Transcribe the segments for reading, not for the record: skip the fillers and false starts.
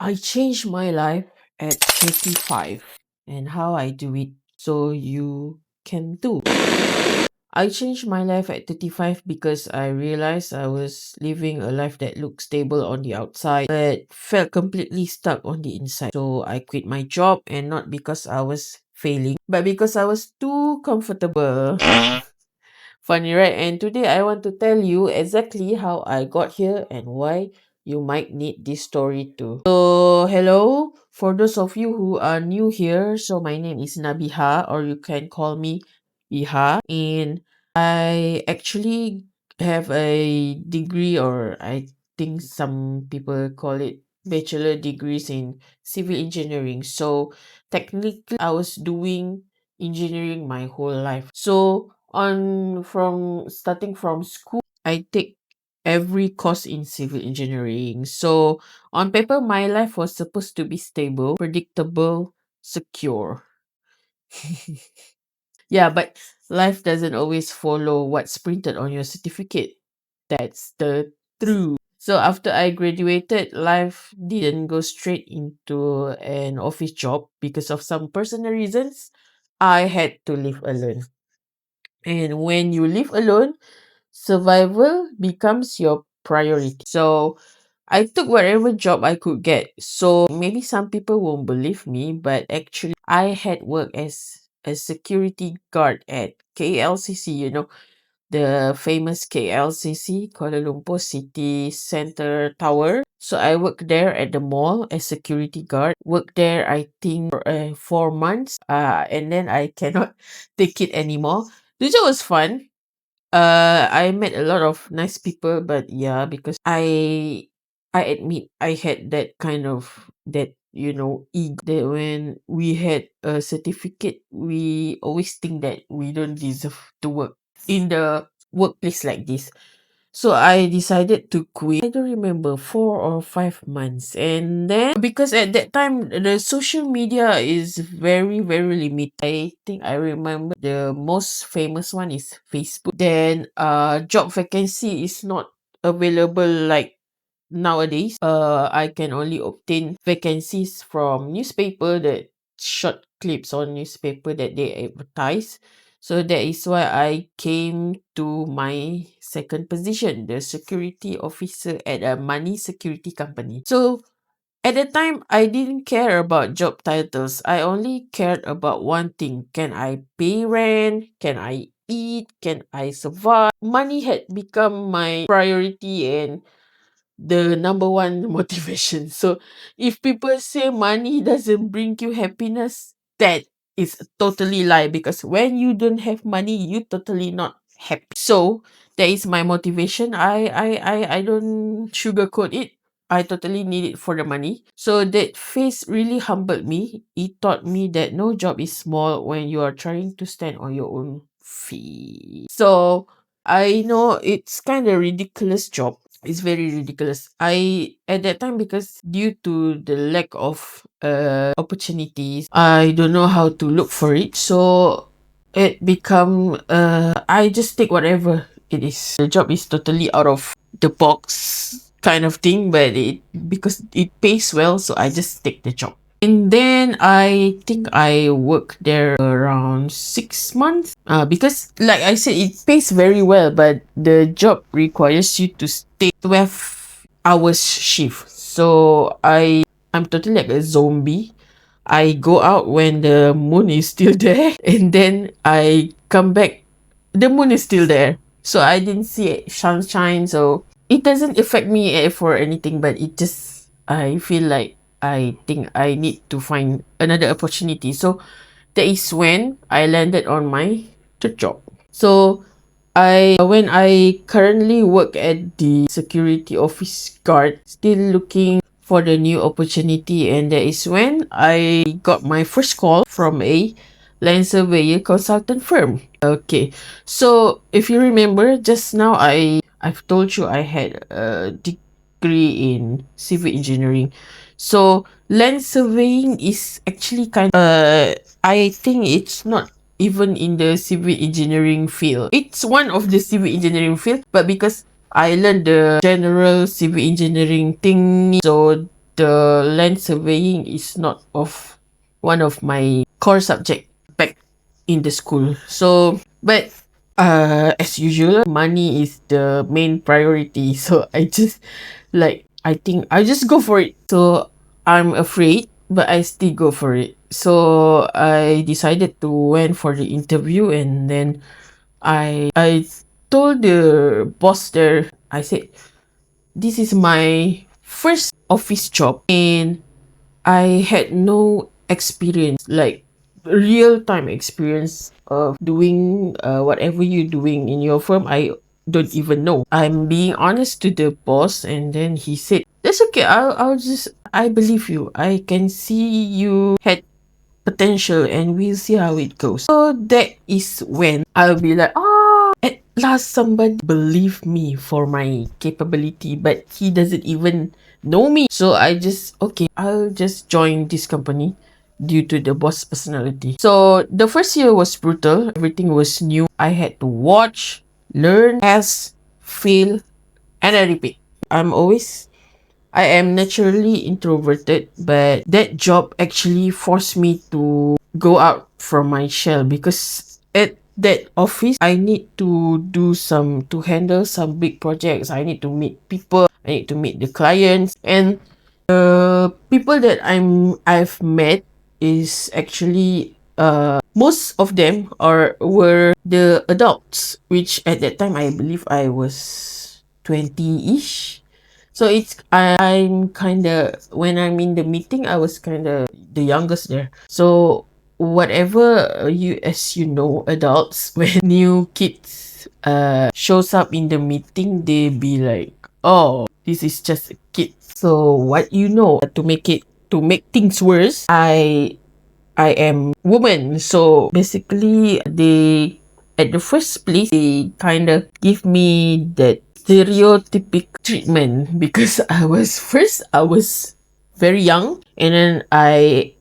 I changed my life at 35 and how I do it so you can too. I changed my life at 35 because I realized I was living a life that looked stable on the outside but felt completely stuck on the inside. So I quit my job, and not because I was failing but because I was too comfortable. Funny, right? And today I want to tell you exactly how I got here and why you might need this story too. So, hello. For those of you who are new here, so my name is Nabiha, or you can call me Iha. And I actually have a degree, or I think some people call it bachelor degrees in civil engineering. So, technically, I was doing engineering my whole life. So, on from starting from school, I take every course in civil engineering. So on paper, my life was supposed to be stable, predictable, secure. Yeah, but life doesn't always follow what's printed on your certificate. That's the truth. So after I graduated, life didn't go straight into an office job because of some personal reasons. I had to live alone. And when you live alone, survival becomes your priority. So I took whatever job I could get. So maybe some people won't believe me, but actually I had worked as a security guard at KLCC, the famous KLCC, Kuala Lumpur City Center Tower. So I worked there at the mall as security guard. Worked there, I think, for 4 months. And then I cannot take it anymore. The job was fun. I met a lot of nice people, but yeah, because I admit I had that kind of that ego that when we had a certificate, we always think that we don't deserve to work in the workplace like this. So I decided to quit. I don't remember 4 or 5 months, and then because at that time the social media is very very limited. I think I remember the most famous one is Facebook. Then job vacancy is not available like nowadays. I can only obtain vacancies from newspaper, that short clips on newspaper that they advertise. So that is why I came to my second position, the security officer at a money security company. So at the time, I didn't care about job titles. I only cared about one thing. Can I pay rent? Can I eat? Can I survive? Money had become my priority and the number one motivation. So if people say money doesn't bring you happiness, that is a totally lie, because when you don't have money, you totally not happy. So that is my motivation. I don't sugarcoat it. I totally need it for the money. So that phase really humbled me. It taught me that no job is small when you are trying to stand on your own feet. So I know it's kind of ridiculous job. It's very ridiculous. I at that time, because due to the lack of opportunities, I don't know how to look for it. So it become I just take whatever it is. The job is totally out of the box kind of thing, but it because it pays well, so I just take the job. And then I think I worked there around 6 months. Because like I said, it pays very well, but the job requires you to stay 12 hours shift. So I'm totally like a zombie. I go out when the moon is still there, and then I come back, the moon is still there. So I didn't see it sunshine, so it doesn't affect me for anything, but it just I feel like I think I need to find another opportunity. So that is when I landed on my third job. So I when I currently work at the security office guard, still looking for the new opportunity, and that is when I got my first call from a land surveyor consultant firm. Okay, so if you remember just now, I've told you I had a degree in civil engineering. So land surveying is actually I think it's not even in the civil engineering field. It's one of the civil engineering field, but because I learned the general civil engineering thing, so the land surveying is not of one of my core subject back in the school. So, but as usual, money is the main priority. So I just like I think I just go for it. So I'm afraid, but I still go for it. So I decided to went for the interview, and then I told the boss there. I said, this is my first office job, and I had no experience, like real time experience of doing whatever you're doing in your firm. I don't even know. I'm being honest to the boss, and then he said, "That's okay. I believe you. I can see you had potential, and we'll see how it goes." So that is when I'll be like, at last somebody believe me for my capability, but he doesn't even know me. So I just, okay, I'll just join this company due to the boss personality. So the first year was brutal. Everything was new. I had to watch, learn, test, fail, and I repeat. I am naturally introverted, but that job actually forced me to go out from my shell, because at that office I need to handle some big projects. I need to meet people, I need to meet the clients, and the people that I've met is actually most of them were the adults, which at that time I believe I was 20ish. So I'm kind of, when I'm in the meeting, I was kind of the youngest there. So whatever as you know, adults, when new kids shows up in the meeting, they be like, "Oh, this is just a kid." So what you know, to make things worse, I am woman. So basically, they at the first place they kind of give me that stereotypic treatment, because I was very young, and then I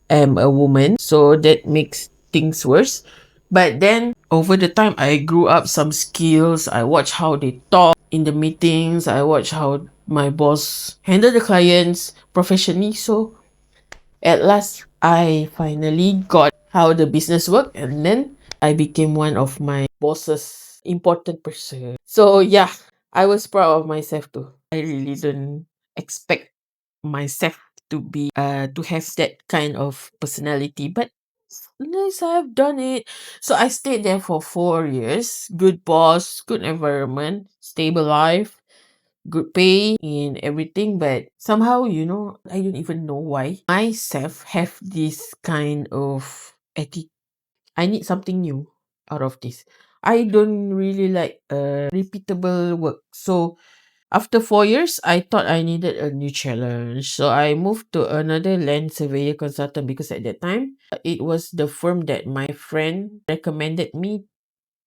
am a woman, so that makes things worse. But then over the time, I grew up some skills. I watch how they talk in the meetings. I watch how my boss handle the clients professionally. So at last, I finally got how the business worked, and then I became one of my boss's important person. So yeah, I was proud of myself too. I really don't expect myself to have that kind of personality, but nice, I've done it. So I stayed there for 4 years. Good boss, good environment, stable life, good pay and everything, but somehow, I don't even know why myself have this kind of attitude. I need something new out of this. I don't really like repeatable work. So after 4 years, I thought I needed a new challenge. So I moved to another land surveyor consultant, because at that time it was the firm that my friend recommended me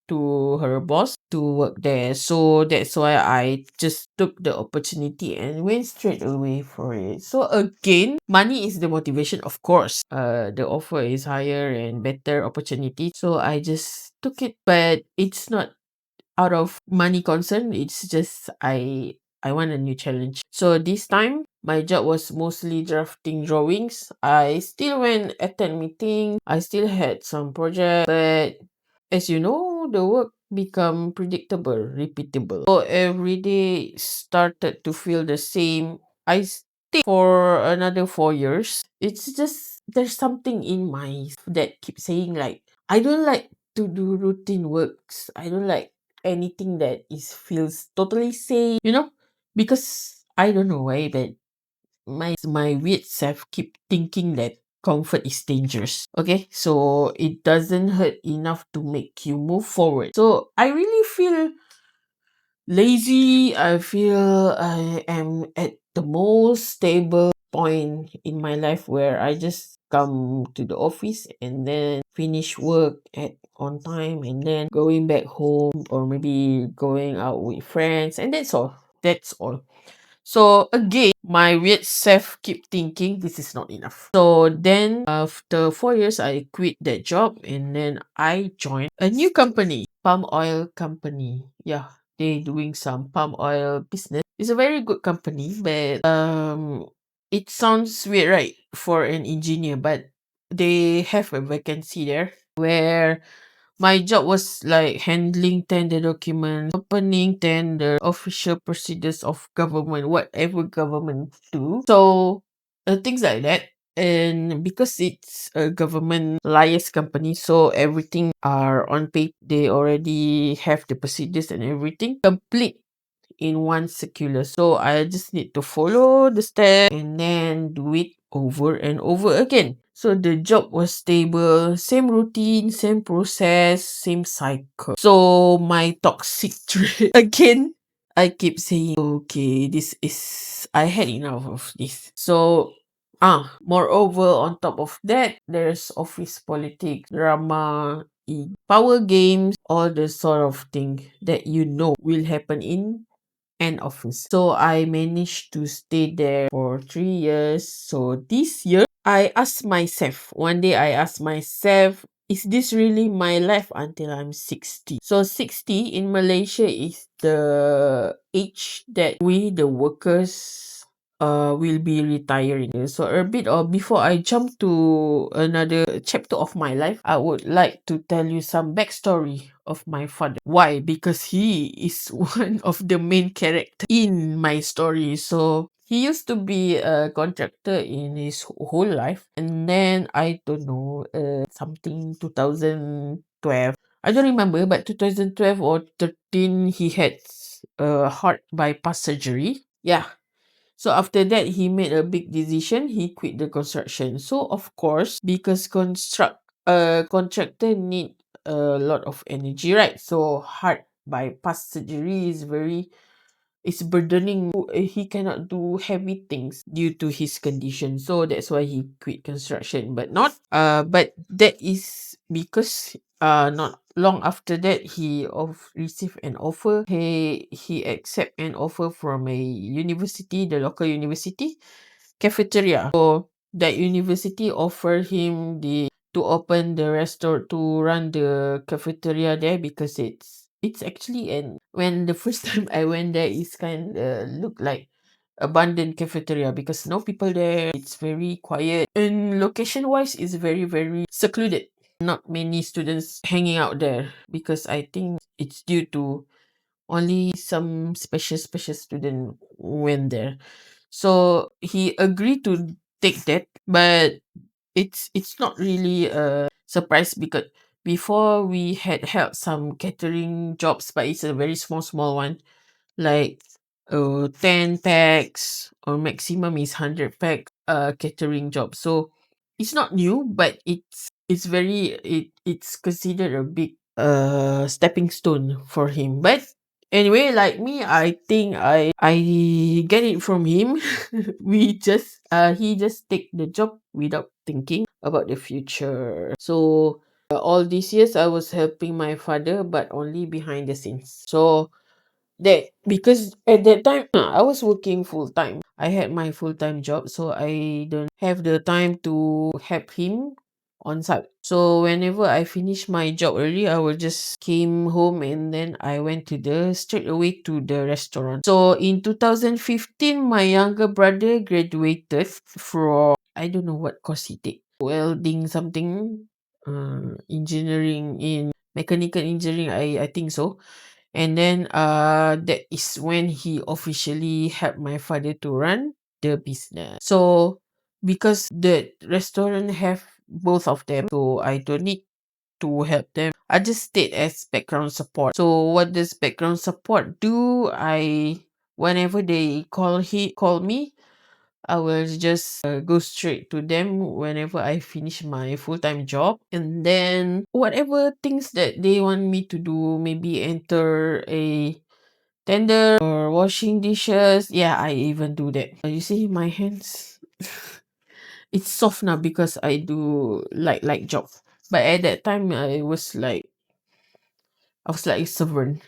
to her boss to work there. So that's why I just took the opportunity and went straight away for it. So again, money is the motivation, of course. The offer is higher and better opportunity. So I just took it, but it's not out of money concern. It's just I want a new challenge. So this time my job was mostly drafting drawings. I still went attend meeting. I still had some project, but as you know, the work become predictable, repeatable. So every day started to feel the same. I stayed for another 4 years. It's just there's something in my that keeps saying like, I don't like to do routine works. I don't like anything that is feels totally safe, because I don't know why, but my weird self keep thinking that comfort is dangerous. Okay, so it doesn't hurt enough to make you move forward. So I really feel lazy. I feel I am at the most stable point in my life, where I just come to the office and then finish work at on time, and then going back home, or maybe going out with friends, and that's all. That's all. So again, my weird self keep thinking this is not enough. So then after 4 years, I quit that job, and then I joined a new company, palm oil company. Yeah, they doing some palm oil business. It's a very good company, but It sounds weird, right, for an engineer, but they have a vacancy there where my job was like handling tender documents, opening tender, official procedures of government, whatever government do. So things like that. And because it's a government liaise company, so everything are on paper. They already have the procedures and everything complete in one circular. So I just need to follow the steps and then do it over and over again. So the job was stable, same routine, same process, same cycle. So my toxic trait again, I keep saying, okay, this is I had enough of this. So moreover, on top of that, there's office politics, drama, power games, all the sort of thing that you know will happen in an office. So I managed to stay there for 3 years. So this year, I asked myself, one day I asked myself, is this really my life until I'm 60? So 60 in Malaysia is the age that we, the workers, will be retiring. So a bit of before I jump to another chapter of my life, I would like to tell you some backstory of my father. Why? Because he is one of the main character in my story. So he used to be a contractor in his whole life, and then I don't know, something 2012. I don't remember, but 2012 or 13, he had a heart bypass surgery. Yeah, so after that, he made a big decision. He quit the construction. So of course, because contractor need a lot of energy, right? So heart bypass surgery is very it's burdening. He cannot do heavy things due to his condition. So that's why he quit construction. But that is because not long after that he received an offer. He accept an offer from a university, the local university cafeteria. So that university offered him the to open the restaurant, to run the cafeteria there, because it's actually, and when the first time I went there, it's kind of look like abandoned cafeteria because no people there. It's very quiet, and location wise is very very secluded. Not many students hanging out there because I think it's due to only some special student went there. So he agreed to take that, but it's not really a surprise because before we had held some catering jobs, but it's a very small one, like 10 packs or maximum is 100 packs catering job. So it's not new, but it's considered a big stepping stone for him. But anyway, like me, I think I get it from him. We just he just take the job without thinking about the future. So all these years I was helping my father, but only behind the scenes. So that because at that time I was working full time. I had my full time job, so I don't have the time to help him on site. So whenever I finish my job early, I will just came home and then I went to the straight away to the restaurant. So in 2015, my younger brother graduated from, I don't know what course he take, welding something, engineering in mechanical engineering. I think so. And then that is when he officially helped my father to run the business. So because the restaurant have both of them, so I don't need to help them. I just stayed as background support. So what does background support do? I Whenever they call me, I will just go straight to them whenever I finish my full-time job. And then whatever things that they want me to do, maybe enter a tender or washing dishes. Yeah, I even do that. You see my hands? It's soft now because I do like job. But at that time I was like stubborn.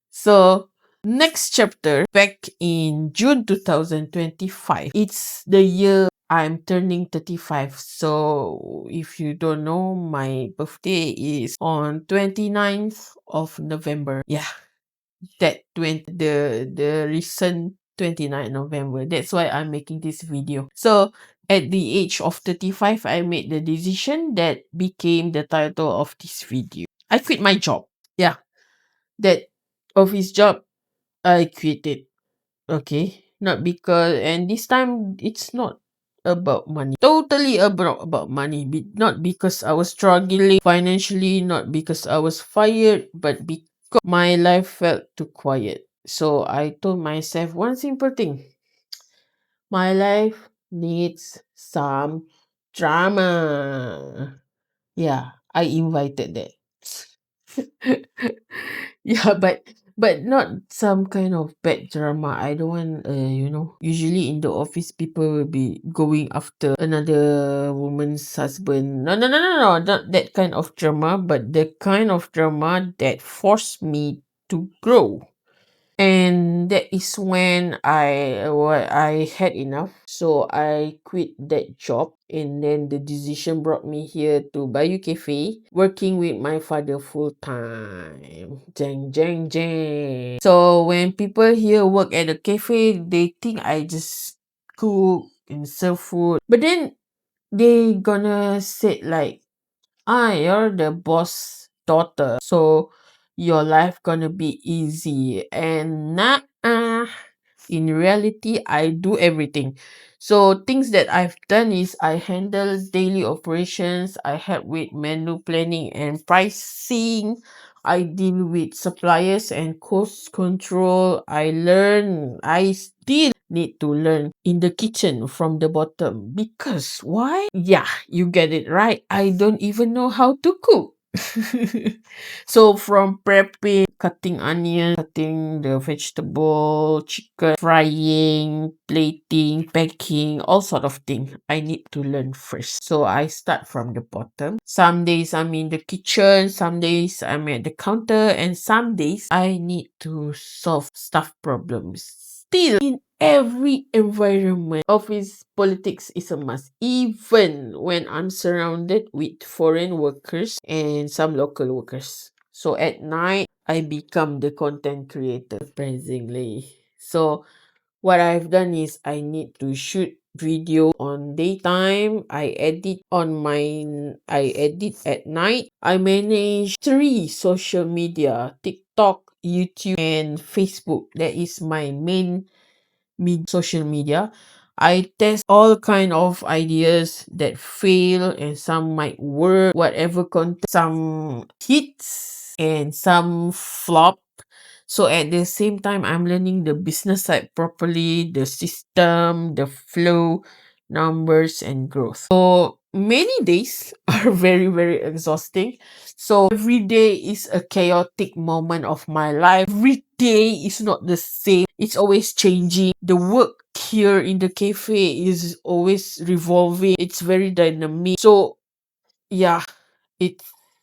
So next chapter, back in June 2025. It's the year I'm turning 35. So if you don't know, my birthday is on 29th of November. Yeah, that when the recent 29 November. That's why I'm making this video. So at the age of 35, I made the decision that became the title of this video. I quit my job. Yeah, that office job, I quit it. Okay. Not because, and this time it's not about money. Totally about money. Not because I was struggling financially, not because I was fired, but because my life felt too quiet. So I told myself one simple thing: my life needs some drama. Yeah, I invited that. Yeah, but not some kind of bad drama. I don't want, usually in the office, people will be going after another woman's husband. No, no, no, no, no, not that kind of drama, but the kind of drama that forced me to grow. And that is when I had enough. So I quit that job, and then the decision brought me here to Bayou Cafe, working with my father full time. Jang jang jang. So when people here work at a cafe, they think I just cook and serve food. But then they gonna say like, you're the boss daughter, so your life gonna be easy. And nah, in reality, I do everything. So things that I've done is I handle daily operations, I help with menu planning and pricing, I deal with suppliers and cost control. I still need to learn in the kitchen from the bottom. Because why? Yeah, you get it right. I don't even know how to cook. So from prepping, cutting onion, cutting the vegetable, chicken, frying, plating, packing, all sort of thing, I need to learn first. So I start from the bottom. Some days I'm in the kitchen, some days I'm at the counter, and some days I need to solve stuff problems. Still, in every environment, office politics is a must, even when I'm surrounded with foreign workers and some local workers. So at night, I become the content creator, surprisingly. So what I've done is I need to shoot video on daytime. I edit at night. I manage 3 social media: TikTok, YouTube, and Facebook. That is my main social media. I test all kind of ideas that fail, and some might work, whatever content, some hits and some flop. So at the same time, I'm learning the business side properly, the system, the flow, numbers, and growth. So many days are very, very exhausting. So every day is a chaotic moment of my life. Every day is not the same. It's always changing. The work here in the cafe is always revolving. It's very dynamic. So yeah, it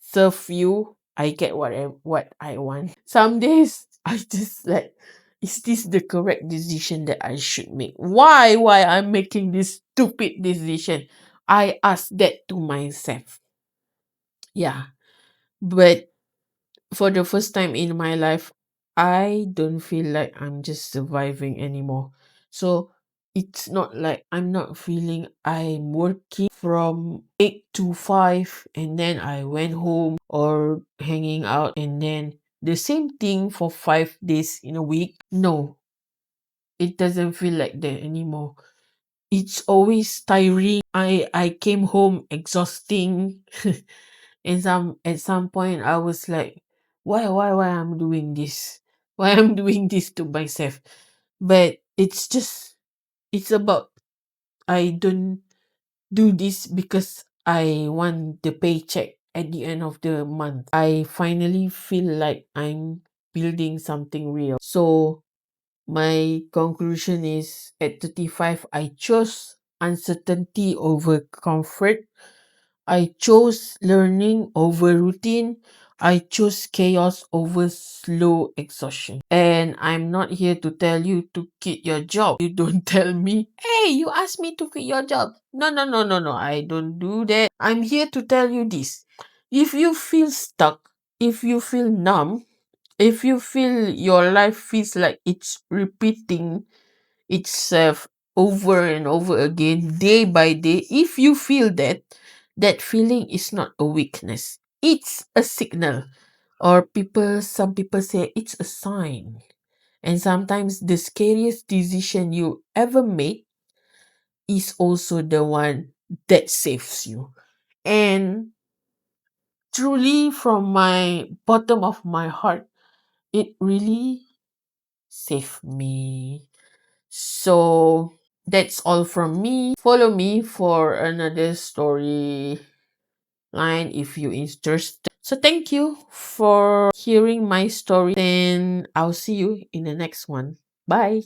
serve you. I get what I want. Some days I just like, is this the correct decision that I should make? Why I'm making this stupid decision? I ask that to myself. Yeah. But for the first time in my life, I don't feel like I'm just surviving anymore. So it's not like I'm not feeling I'm working from 8 to 5 and then I went home, or hanging out and then the same thing for 5 days in a week. No, it doesn't feel like that anymore. It's always tiring. I came home exhausting. And at some point I was like, why I'm doing this? Why I'm doing this to myself? But it's about, I don't do this because I want the paycheck at the end of the month. I finally feel like I'm building something real. So my conclusion is, at 35, I chose uncertainty over comfort. I chose learning over routine. I chose chaos over slow exhaustion. And I'm not here to tell you to quit your job. You don't tell me, hey, you asked me to quit your job. No, no, no, no, no. I don't do that. I'm here to tell you this. If you feel stuck, if you feel numb, if you feel your life feels like it's repeating, itself over and over again, day by day, if you feel that, that feeling is not a weakness. It's a signal. Or some people say it's a sign. And sometimes the scariest decision you ever make is also the one that saves you. And truly, from my bottom of my heart, it really saved me. So that's all from me. Follow me for another story line if you're interested. So thank you for hearing my story, and I'll see you in the next one. Bye.